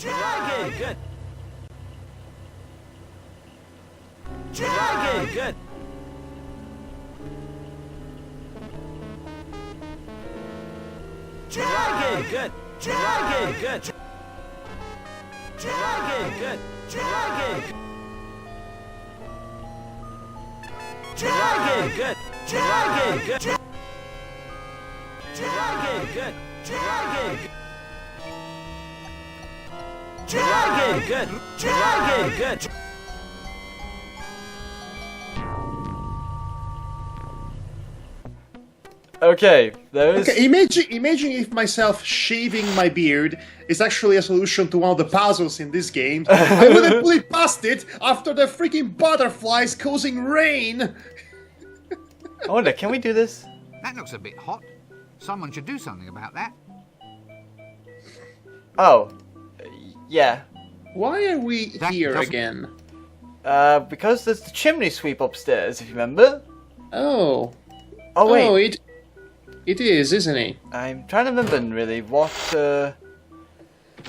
Dragon! Good. Dragon! Good. Dragon! Good. Dragon! Good. Dragon! Good. Dragon! Dragon! Good. Dragon! Good. Dragon! Good. Dragon! Dragon! Good. Dragon! Good. Okay, there is... Okay, imagine if myself shaving my beard is actually a solution to one of the puzzles in this game. I would have put it past it after the freaking butterflies causing rain! I wonder, can we do this? That looks a bit hot. Someone should do something about that. Oh, yeah. Why are we here doesn't- again? Because there's the chimney sweep upstairs, if you remember. Oh. Oh, wait. Oh, it is, isn't it? I'm trying to remember, really, what,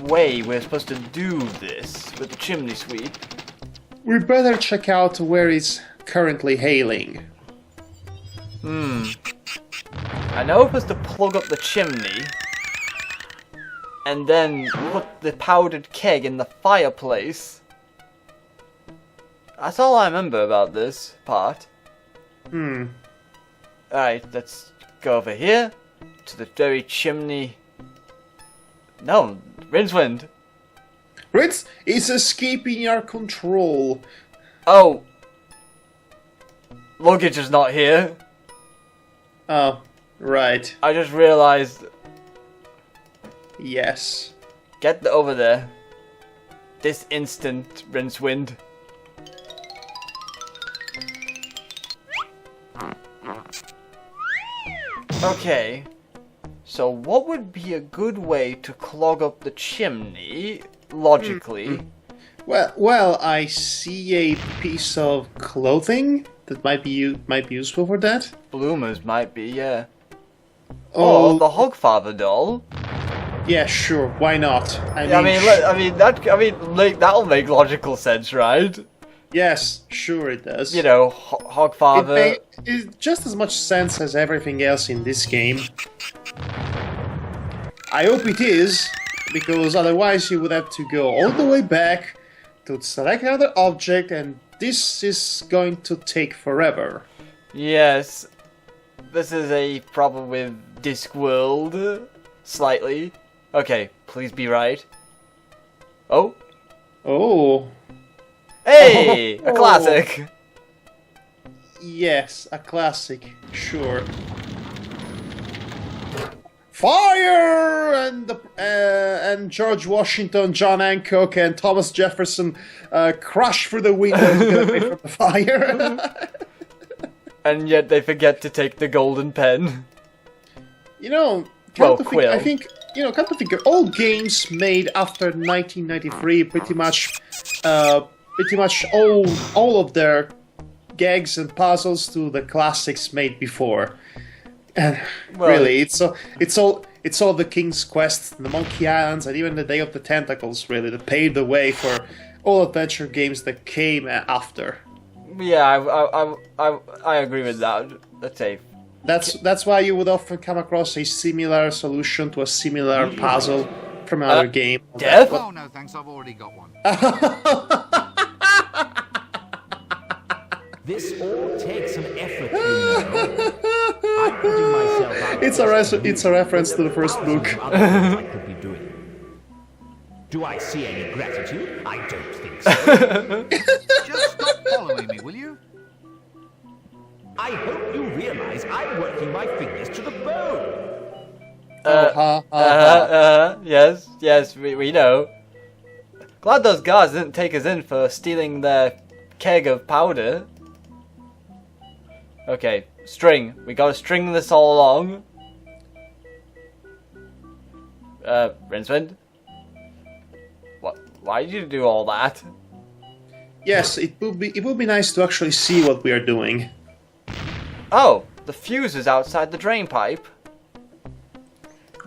way we're supposed to do this with the chimney sweep. We better check out where it's currently hailing. I know we're supposed to plug up the chimney, and then put the powdered keg in the fireplace. That's all I remember about this part. Alright, let's go over here to the very chimney. No, Rincewind. Ritz is escaping our control. Oh, luggage is not here. Oh, right. I just realized. Yes. Get over there. This instant, Rincewind. Okay, so what would be a good way to clog up the chimney, logically? Well, I see a piece of clothing that might be useful for that. Bloomers might be, yeah. Oh, the Hogfather doll. Yeah, sure. Why not? That'll make logical sense, right? Yes, sure it does. You know, Hogfather. It's just as much sense as everything else in this game. I hope it is, because otherwise you would have to go all the way back to select another object, and this is going to take forever. Yes, this is a problem with Discworld, slightly. Okay, please be right. Oh. Oh. Hey, a classic. Yes, a classic, sure. Fire! And George Washington, John Hancock, and Thomas Jefferson crash through the window to get away from the fire. And yet they forget to take the golden pen. You know, Quill. I think, come to think, all games made after 1993 pretty much all of their gags and puzzles to the classics made before. And really, it's all the King's Quest, the Monkey Islands, and even the Day of the Tentacles, really, that paved the way for all adventure games that came after. Yeah, I agree with that. Let's say. That's why you would often come across a similar solution to a similar puzzle from another game. Death? Oh no, thanks. I've already got one. This all takes some effort, you know. I'm putting myself out. It's a reference to the first book. I could be doing. Do I see any gratitude? I don't think so. Just stop following me, will you? I hope you realize I'm working my fingers to the bone. Yes, we know. Glad those guards didn't take us in for stealing their keg of powder. Okay, string. We gotta string this all along. Rincewind? What? Why did you do all that? Yes, it would be nice to actually see what we are doing. Oh, the fuse is outside the drain pipe.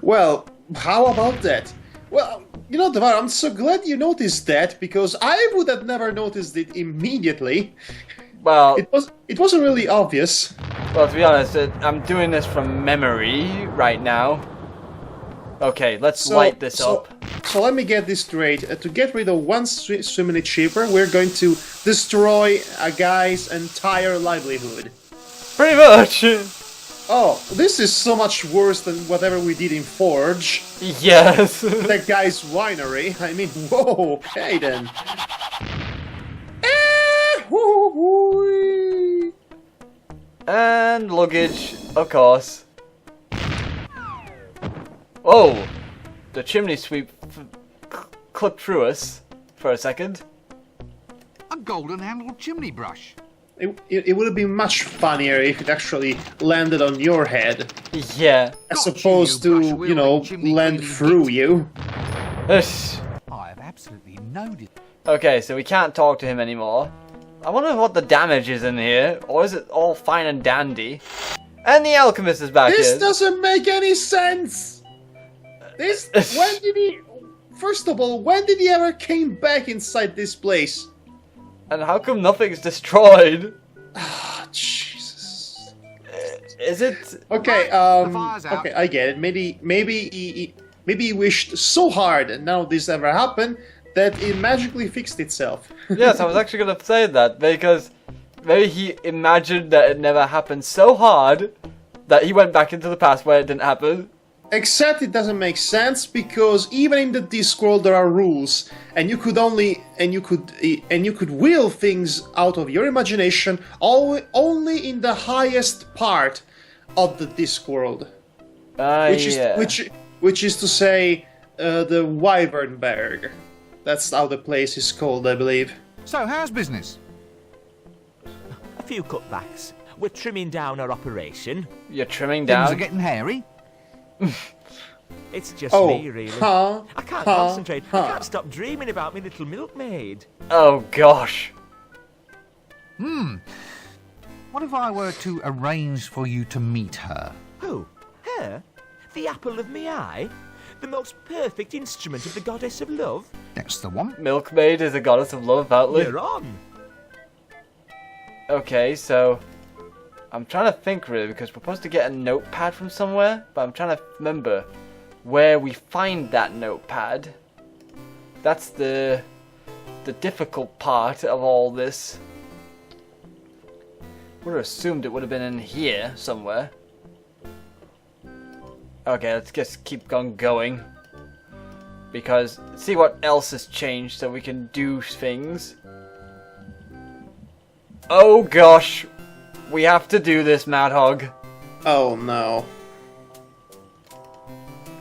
Well, how about that? Well, You know, Devar, I'm so glad you noticed that, because I would have never noticed it immediately. Well, it wasn't really obvious. well, to be honest, I'm doing this from memory right now. Okay, let's light this up. So let me get this straight. To get rid of one swim achiever, we're going to destroy a guy's entire livelihood. Pretty much. Oh, this is so much worse than whatever we did in Forge. Yes. That guy's winery. I mean, whoa, okay then. And luggage, of course. Oh, the chimney sweep clipped through us for a second. A golden-handled chimney brush. It would have been much funnier if it actually landed on your head. Yeah. As opposed to, you know, land through you. I have absolutely no... Okay, so we can't talk to him anymore. I wonder what the damage is in here, or is it all fine and dandy? And the alchemist is back This here. doesn't make any sense! When did he... First of all, when did he ever came back inside this place? And how come nothing's destroyed? Ah, Jesus. Is it... Okay, The fire's out. okay, I get it. Maybe he wished so hard and none of this ever happened that it magically fixed itself. Yes, I was actually going to say that, because maybe he imagined that it never happened so hard that he went back into the past where it didn't happen. Except it doesn't make sense, because even in the Discworld there are rules, and you could will things out of your imagination only in the highest part of the Discworld, which is to say, the Wyvernberg. That's how the place is called, I believe. So, how's business? A few cutbacks. We're trimming down our operation. You're trimming Things are down? getting hairy. It's just Oh, me, really. I can't concentrate. I can't stop dreaming about my little milkmaid. Oh gosh. What if I were to arrange for you to meet her? Who? Her? The apple of me eye? The most perfect instrument of the goddess of love? That's the one. Milkmaid is a goddess of love, apparently. You're on. Okay, so... I'm trying to think, really, because we're supposed to get a notepad from somewhere, but I'm trying to remember where we find that notepad. That's the difficult part of all this. Would have assumed it would have been in here somewhere. Okay, let's just keep on going. Because, see what else has changed so we can do things. Oh gosh, we have to do this, Mad Hog. Oh no.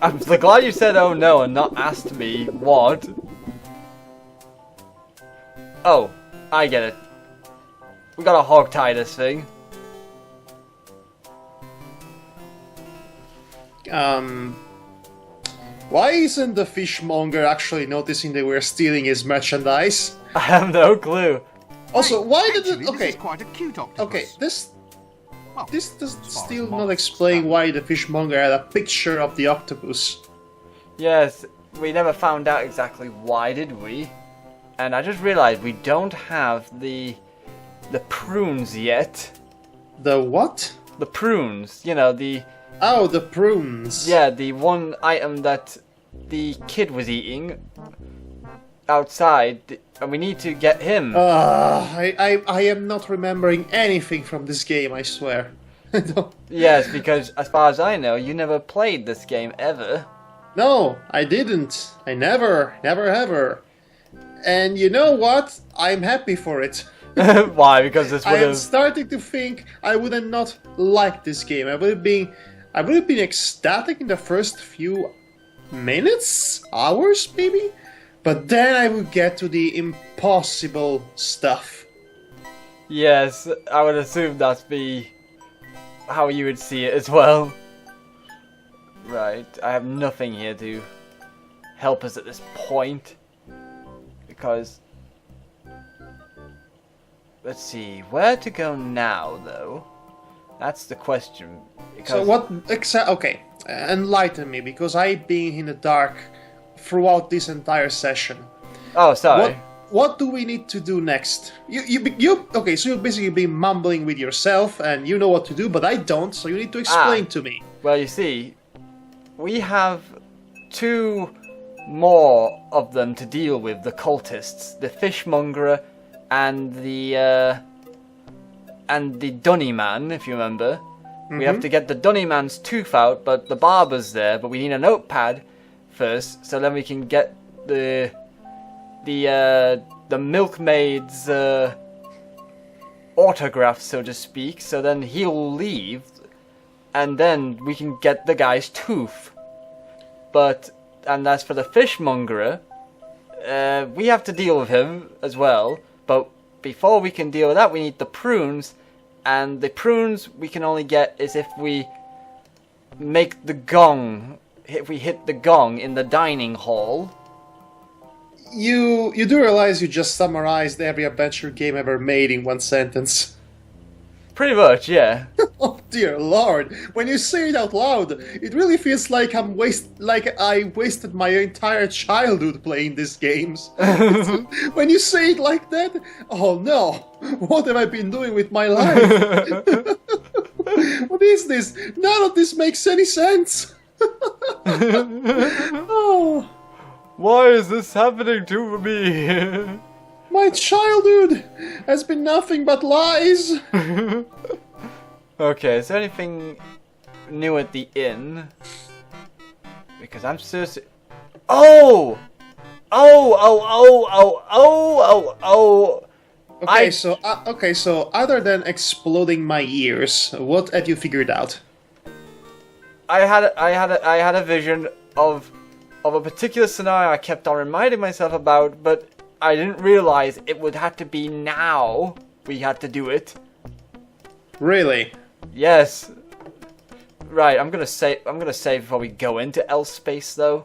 I'm so glad you said oh no and not asked me what. Oh, I get it. We gotta hog tie this thing. Why isn't the fishmonger actually noticing that we're stealing his merchandise? I have no clue. Also, why did Actually, it... Okay, this is quite a cute octopus. okay, this Well, does as far still as not models explain go. why the fishmonger had a picture of the octopus. Yes, we never found out exactly why, did we? And I just realized we don't have the prunes yet. The what? The prunes, you know, the... Oh, the prunes. Yeah, the one item that the kid was eating outside, and we need to get him. I am not remembering anything from this game, I swear. Yes, because as far as I know, you never played this game ever. No, I didn't. I never ever. And you know what? I'm happy for it. Why? Because this I would am have... starting to think I would have not liked this game. I would have been ecstatic in the first few minutes, hours maybe, but then I would get to the impossible stuff. Yes, I would assume that'd be how you would see it as well. Right, I have nothing here to help us at this point. Because... Let's see, where to go now, though? That's the question. Because... So what? Okay, enlighten me, because I've been in the dark throughout this entire session. Oh, sorry. What do we need to do next? You okay? So you've basically been mumbling with yourself, and you know what to do, but I don't. So you need to explain to me. Well, you see, we have 2 more of them to deal with, the cultists, the fishmonger and the Dunny Man, if you remember. We have to get the Dunny Man's tooth out, but the barber's there, but we need a notepad first, so then we can get the Milkmaid's autograph, so to speak, so then he'll leave, and then we can get the guy's tooth. And as for the fishmonger, we have to deal with him as well, but before we can deal with that, we need the prunes, and the prunes we can only get is if we make the gong, if we hit the gong in the dining hall. You do realize you just summarized every adventure game ever made in one sentence. Pretty much, yeah. Oh dear lord! When you say it out loud, it really feels like I wasted my entire childhood playing these games. When you say it like that, oh no! What have I been doing with my life? What is this? None of this makes any sense. Oh. Why is this happening to me? My childhood has been nothing but lies. Okay, is there anything new at the inn? Because I'm seriously... Oh! Okay, so other than exploding my ears, what have you figured out? I had a vision of a particular scenario I kept on reminding myself about, but I didn't realize it would have to be now we had to do it. Really? Yes. Right, I'm gonna save before we go into L space though,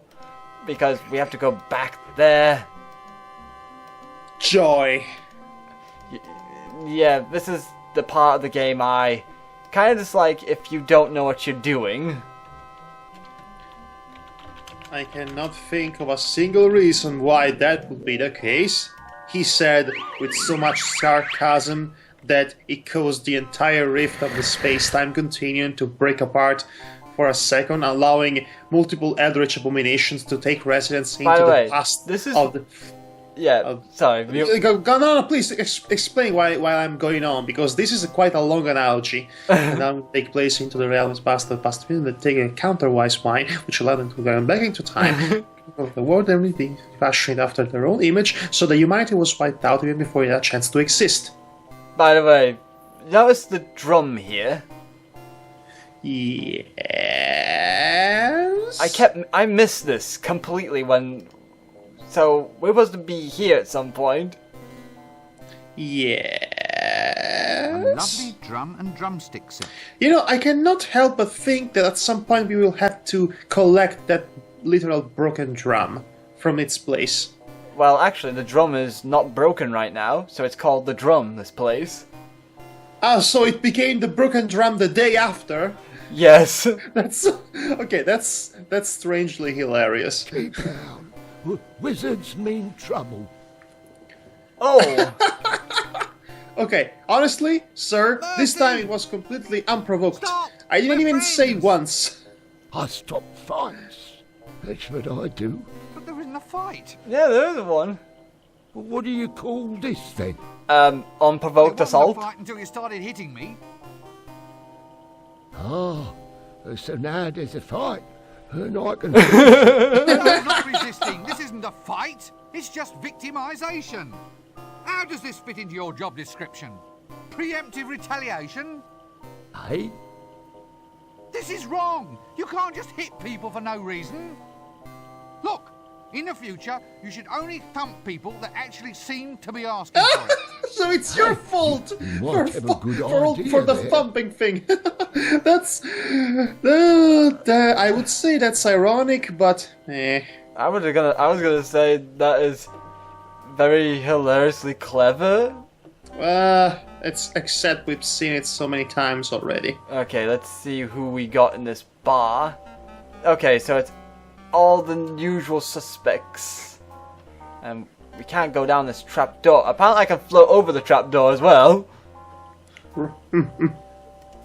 because we have to go back there. Joy. Yeah, this is the part of the game I kind of dislike if you don't know what you're doing. I cannot think of a single reason why that would be the case, he said with so much sarcasm that it caused the entire rift of the space-time continuum to break apart for a second, allowing multiple eldritch abominations to take residence into the past of the... Yeah, sorry. No, please explain why I'm going on, because this is quite a long analogy, and that will take place into the realms past the past, and take a counterwise mind, which allowed them to go back into time of the world and be fashioned after their own image, so that humanity was wiped out even before it had a chance to exist. By the way, notice the drum here. Yes. I missed this completely when. So, we're supposed to be here at some point. Yes. A lovely drum and drumstick set. You know, I cannot help but think that at some point we will have to collect that literal broken drum from its place. Well, actually, the drum is not broken right now, so it's called the drum, this place. Ah, so it became the broken drum the day after? Yes. That's strangely hilarious. Keep down. Wizards mean trouble. Oh! Okay, honestly, sir, this time it was completely unprovoked. Stop! I didn't We're even say friends. once. I stop fights. That's what I do. But there isn't a fight. Yeah, there is one. Well, what do you call this then? Unprovoked There wasn't assault. a fight until you started hitting me. Ah, so now there's a fight. And I can... No, I'm not resisting. This isn't a fight. It's just victimisation. How does this fit into your job description? Preemptive retaliation? Hey? This is wrong. You can't just hit people for no reason. Look, in the future, you should only thump people that actually seem to be asking for it. So it's your fault might have a good for idea the there. thumping thing. I would say that's ironic, but eh. I was gonna say that is very hilariously clever. It's except we've seen it so many times already. Okay, let's see who we got in this bar. Okay, so it's all the usual suspects. And we can't go down this trapdoor. Apparently I can float over the trapdoor as well.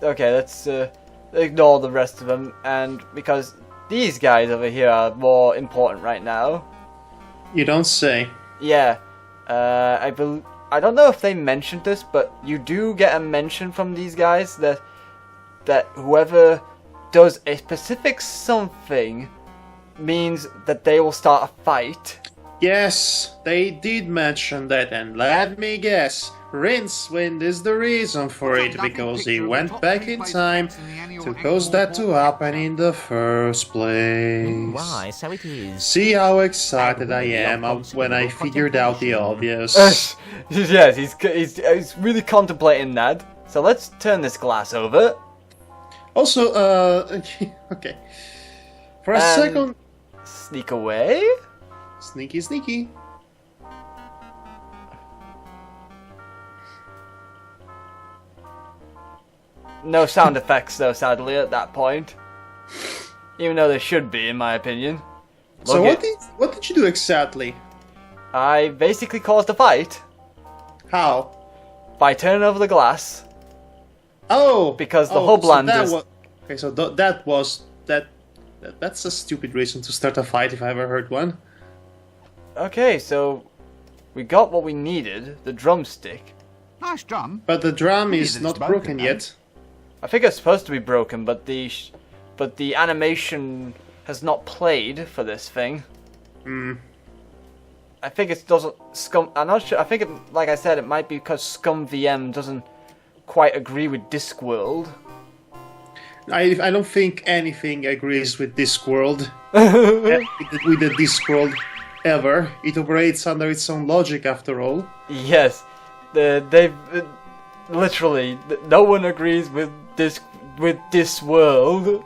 Okay, let's ignore the rest of them, and because these guys over here are more important right now. You don't say. Yeah, I don't know if they mentioned this, but you do get a mention from these guys that whoever does a specific something means that they will start a fight. Yes, they did mention that, and let me guess, Rincewind is the reason for it, because he went back in time to cause that to happen in the first place. Why, so it is. See how excited I am when I figured out the obvious. Yes, he's really contemplating that. So let's turn this glass over. Also, okay. For a second... Sneak away. Sneaky, sneaky. No sound effects though, sadly, at that point. Even though there should be, in my opinion. So what did you do exactly? I basically caused a fight. How? By turning over the glass. Oh! Because the Hubland so is... Okay, so that's a stupid reason to start a fight if I ever heard one. Okay, so we got what we needed, the drumstick. Nice drum. But the drum It is is, not it's broken broken, yet. I think it's supposed to be broken, but the animation has not played for this thing. I think it doesn't I'm not sure. I think like I said, it might be because Scum VM doesn't quite agree with Discworld. I don't think anything agrees with Discworld. with the Discworld ever. It operates under its own logic, after all. Yes, they've literally no one agrees with Discworld.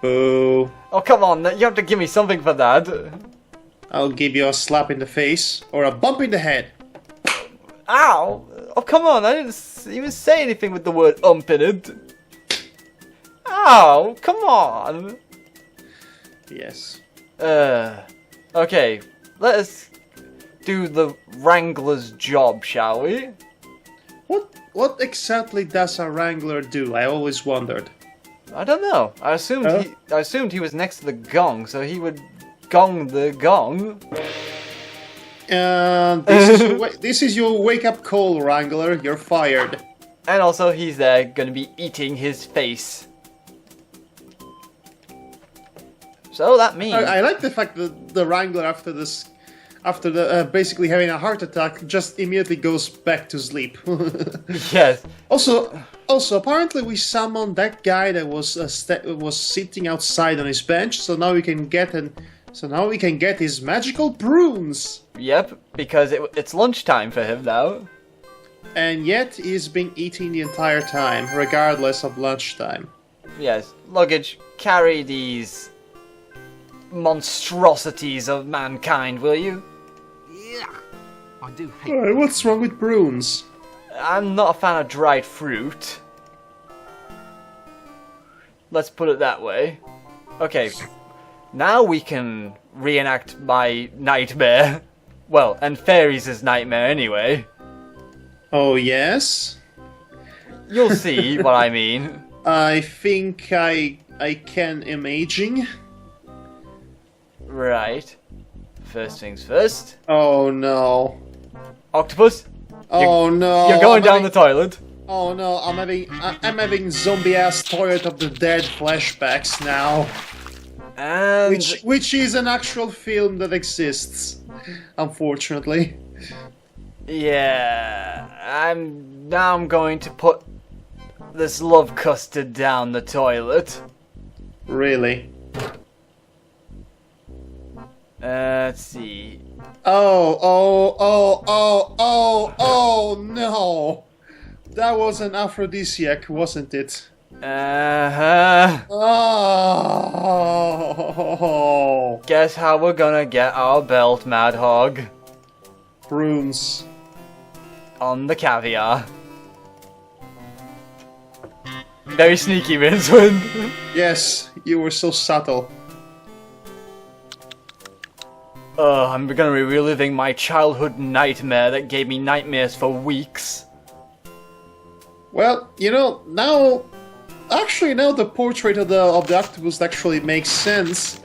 Oh. Oh come on! You have to give me something for that. I'll give you a slap in the face or a bump in the head. Ow! Oh come on! I didn't even say anything with the word "ump" in it. Ow! Come on! Yes. Okay. Let us do the Wrangler's job, shall we? What exactly does a Wrangler do? I always wondered. I don't know. I assumed he was next to the gong, so he would gong the gong. This is your wake-up call, Wrangler. You're fired. And also, he's there, gonna be eating his face. So that means I like the fact that the Wrangler, after basically having a heart attack, just immediately goes back to sleep. yes. Also, apparently we summoned that guy that was sitting outside on his bench, so now we can get his magical prunes. Yep, because it's lunchtime for him now. And yet he's been eating the entire time, regardless of lunchtime. Yes, luggage, carry these monstrosities of mankind, will you? Yeah. I do hate Alright, what's wrong with prunes? I'm not a fan of dried fruit. Let's put it that way. Okay, now we can reenact my nightmare. Well, and Fairies' nightmare anyway. Oh, yes? You'll see what I mean. I think I can imagine. Right. First things first. Oh no. Octopus? Oh no. You're going down the toilet. Oh no, I'm having zombie ass Toilet of the Dead flashbacks now. And Which is an actual film that exists. Unfortunately. yeah, I'm going to put this love custard down the toilet. Really? Let's see. Oh no! That was an aphrodisiac, wasn't it? Uh-huh. Oh. Guess how we're gonna get our belt, Mad Hog? Prunes. On the caviar. Very sneaky, Rincewind. Yes, you were so subtle. I'm gonna be reliving my childhood nightmare that gave me nightmares for weeks. Well, you know, now the portrait of the octopus actually makes sense.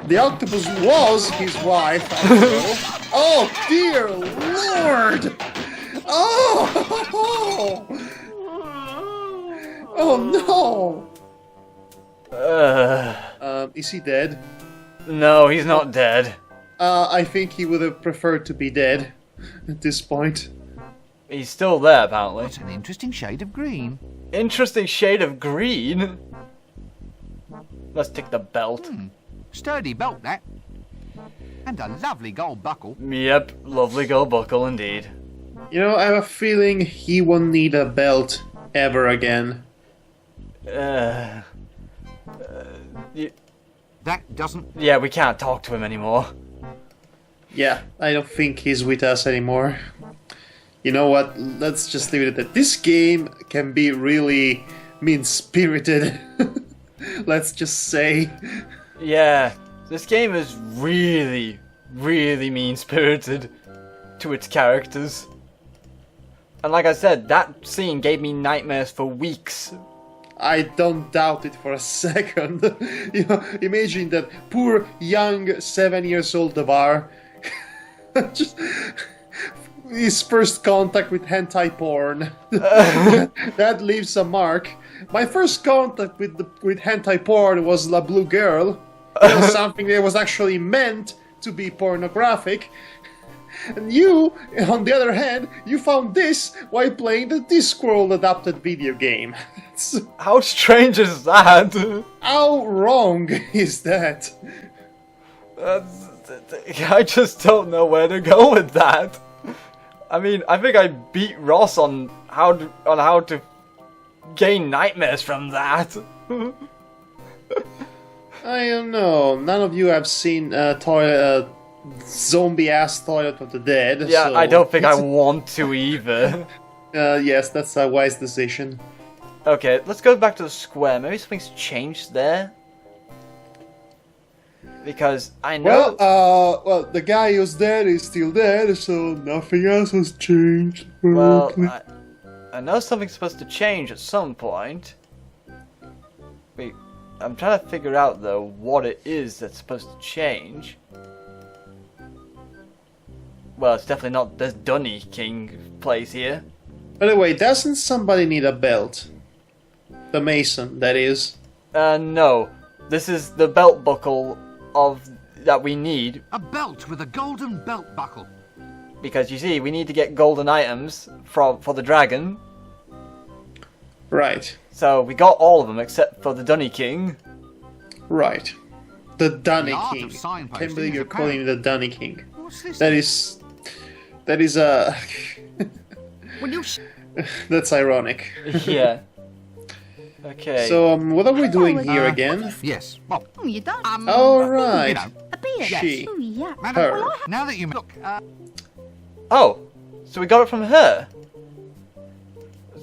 The octopus was his wife, after all. Oh dear Lord! Oh! Oh no! Is he dead? No, he's not dead. I think he would have preferred to be dead at this point. He's still there, apparently. What an interesting shade of green. Interesting shade of green. Let's take the belt. Sturdy belt, that. And a lovely gold buckle. Yep, lovely gold buckle indeed. You know, I have a feeling he won't need a belt ever again. That doesn't... Yeah, we can't talk to him anymore. Yeah, I don't think he's with us anymore. You know what? Let's just leave it at that. This game can be really mean-spirited. Let's just say. Yeah, this game is really, really mean-spirited to its characters. And like I said, that scene gave me nightmares for weeks. I don't doubt it for a second. You know, imagine that poor young 7-year-old Devar. Just his first contact with hentai porn. That leaves a mark. My first contact with hentai porn was La Blue Girl. It was something that was actually meant to be pornographic. And you, on the other hand, you found this while playing the Discworld adapted video game. How strange is that? How wrong is that? I just don't know where to go with that. I mean, I think I beat Ross on how to gain nightmares from that. I don't know. None of you have seen zombie-ass Toilet of the Dead. Yeah, so... I don't think I want to either. Yes, that's a wise decision. Okay, let's go back to the square. Maybe something's changed there. Because I know... Well, the guy who's dead is still dead, so nothing else has changed. Well, I know something's supposed to change at some point. Wait, I'm trying to figure out, though, what it is that's supposed to change. Well, it's definitely not this Dunny King place here. By the way, doesn't somebody need a belt? The mason, that is. No. This is the belt buckle that we need. A belt with a golden belt buckle. Because, you see, we need to get golden items for the dragon. Right. So, we got all of them except for the Dunny King. Right. The Dunny The art King. of signposting Can't believe is you're a calling him crown. the Dunny King. What's this? That is a... When you... That's ironic. Yeah. Okay. So, what are we doing here again? Yes. Well, Oh, you don't? All right. you know. A beer? She. Oh, yeah. Madam, Her. well, now that you... Look, Oh, so we got it from her.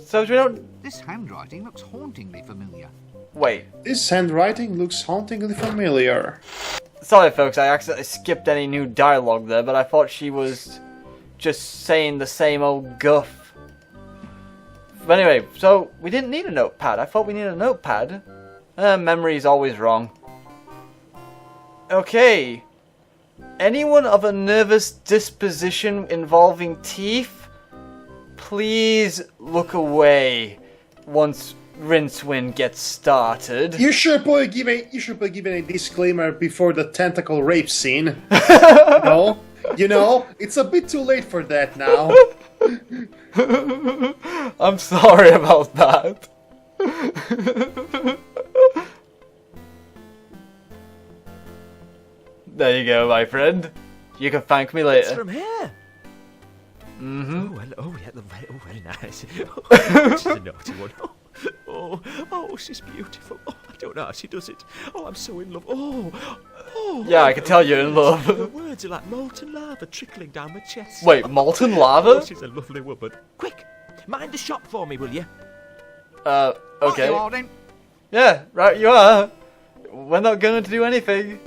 So we don't... this handwriting looks hauntingly familiar. Wait. This handwriting looks hauntingly familiar. Sorry, folks, I accidentally skipped any new dialogue there, but I thought she was just saying the same old guff. But anyway, so we didn't need a notepad. I thought we needed a notepad. Memory's always wrong. Okay. Anyone of a nervous disposition involving teeth, please look away once Rincewind gets started. You should probably give a disclaimer before the tentacle rape scene. You know, it's a bit too late for that now. I'm sorry about that. There you go, my friend. You can thank me later. It's from here. Mm-hmm. Oh, hello. Yeah, very nice. Oh, she's a naughty one. Oh, she's beautiful. Oh, I don't know how she does it. Oh, I'm so in love. Oh. Yeah, I can tell you're in love. The words are like molten lava trickling down my chest. Wait, molten Oh, lava? she's a lovely woman. Quick, mind the shop for me, will you? Right Okay. you are, then. Yeah, right you are. We're not going to do anything.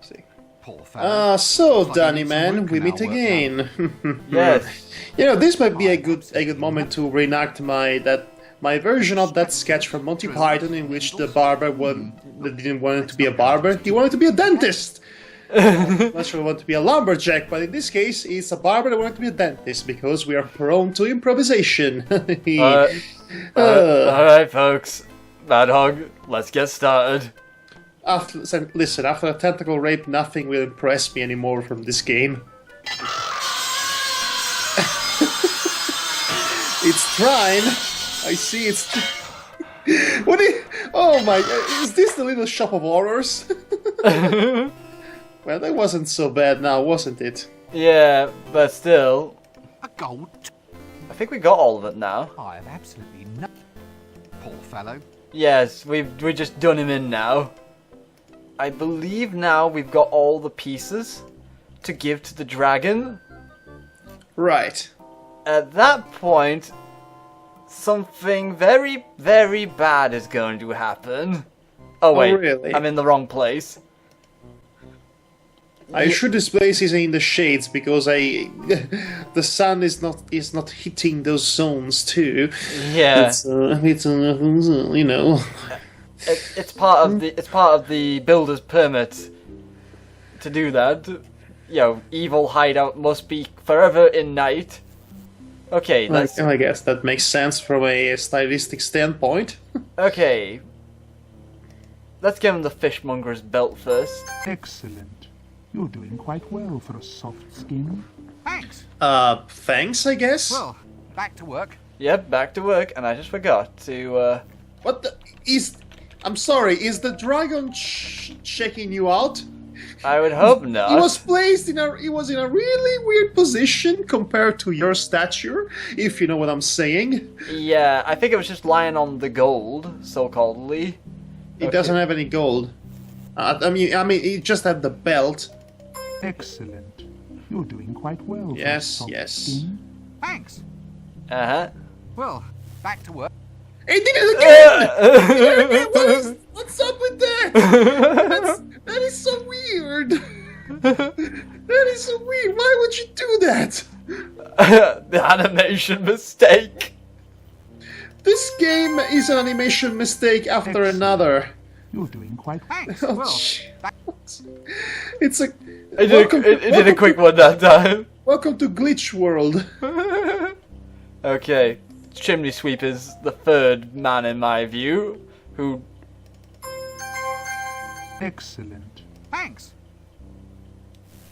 See. Poor fellow. So, Like Danny he needs some man, root we canal meet work again. Yes. You know, this might be a good moment to reenact my version of that sketch from Monty Python in which the barber didn't want to be a barber, he wanted to be a dentist. Not sure he wanted to be a lumberjack, but in this case, he's a barber that wanted to be a dentist because we are prone to improvisation. Alright, folks. Mad Hog, let's get started. Listen, after a tentacle rape, nothing will impress me anymore from this game. It's trying. I see it's... What oh my... Is this the little shop of horrors? Well, that wasn't so bad now, wasn't it? Yeah, but still. A gold. I think we got all of it now. I have absolutely no. Poor fellow. Yes, we're just done him in now. I believe now we've got all the pieces to give to the dragon. Right. At that point, something very, very bad is going to happen. Oh wait, really? I'm in the wrong place. I sure this place is in the shades because the sun is not hitting those zones too. Yeah, It's you know. it's part of the builder's permit to do that. You know, evil hideout must be forever in night. Okay, let's. I guess that makes sense from a stylistic standpoint. Okay, let's give him the fishmonger's belt first. Excellent. You're doing quite well for a soft skin. Thanks. Thanks, I guess. Well, back to work. Yep, back to work, and I just forgot to. What the is? I'm sorry. Is the dragon checking you out? I would hope not. He was placed in a. He was in a really weird position compared to your stature, if you know what I'm saying. Yeah, I think it was just lying on the gold, so-calledly. He doesn't have any gold. I mean, he just had the belt. Excellent. You're doing quite well for a Yes, soft yes. skin. Thanks. Uh-huh. Well, back to work. He did it again! What's up with that? That is so weird. That is so weird. Why would you do that? The animation mistake. This game is an animation mistake after Excellent. another. You're doing quite Thanks. Oh, Well, back. it's a. It did a quick one that time. Welcome to Glitch World. Okay, Chimney Sweep is the third man in my view, who... excellent. Thanks.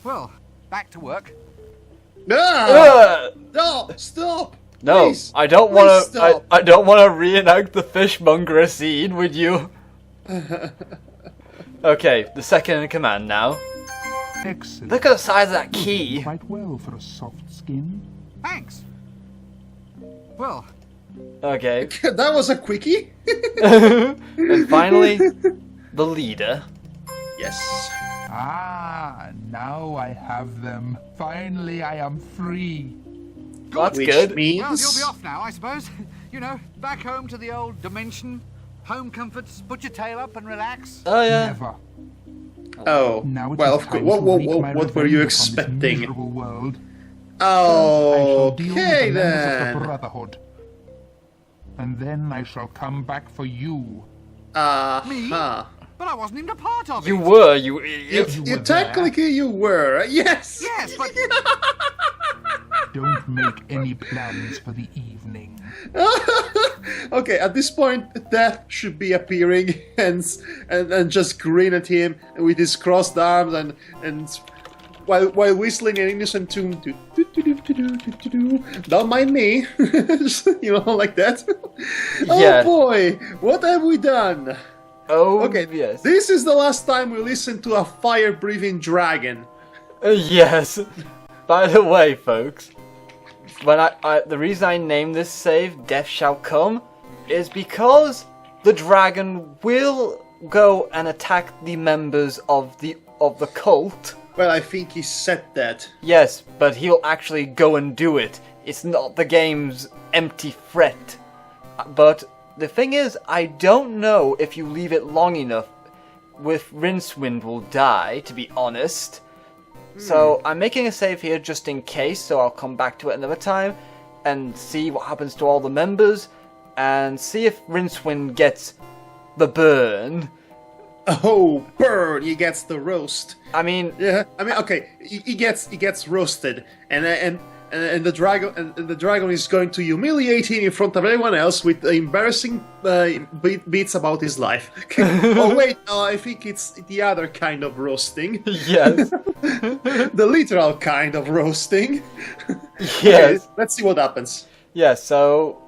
Well, back to work. No, stop. No, Please, I don't please want to. stop. I don't want to reenact the fishmonger scene with you. Okay, the second in command now. Excellent. Look at the size of that You're key. doing quite well for a soft skin. Thanks. Well, Okay, That was a quickie. and finally, the leader. Yes. Ah, now I have them. Finally, I am free. That's Which good. means well, you'll be off now, I suppose. You know, back home to the old dimension. Home comforts, put your tail up and relax. Oh yeah. Never. Oh, Now it well, is of course. time to wreak my What were you revenge upon this expecting? miserable world. I shall deal with Okay the members of then. the Brotherhood. And then I shall come back for you. Uh-huh. But I wasn't even a part of it. You were, you idiot. You You were technically you were. Yes. Yes, but Don't make any plans for the evening. Okay, at this point, Death should be appearing and just grin at him with his crossed arms and while whistling an innocent tune. Don't mind me, you know, like that. Yeah. Oh boy, what have we done? Oh Okay, yes. this is the last time we listen to a fire-breathing dragon. Yes. By the way, folks, when the reason I named this save "Death Shall Come" is because the dragon will go and attack the members of the cult. Well, I think he said that. Yes, but he'll actually go and do it. It's not the game's empty threat. But the thing is, I don't know if you leave it long enough. with Rincewind will die, to be honest. So I'm making a save here just in case, so I'll come back to it another time and see what happens to all the members and see if Rincewind gets the burn. Oh, burn! He gets the roast. I mean, Yeah, I mean, okay, he gets roasted, and the dragon is going to humiliate him in front of everyone else with embarrassing bits about his life. Oh wait, no, I think it's the other kind of roasting. yes. The literal kind of roasting. Yes. Okay, let's see what happens. Yeah, so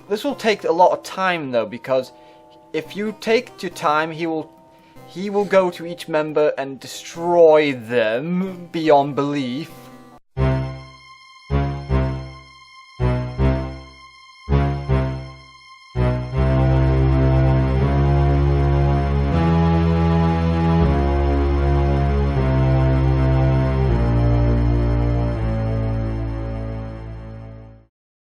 this will take a lot of time though, because if you take your time, he will go to each member and destroy them beyond belief.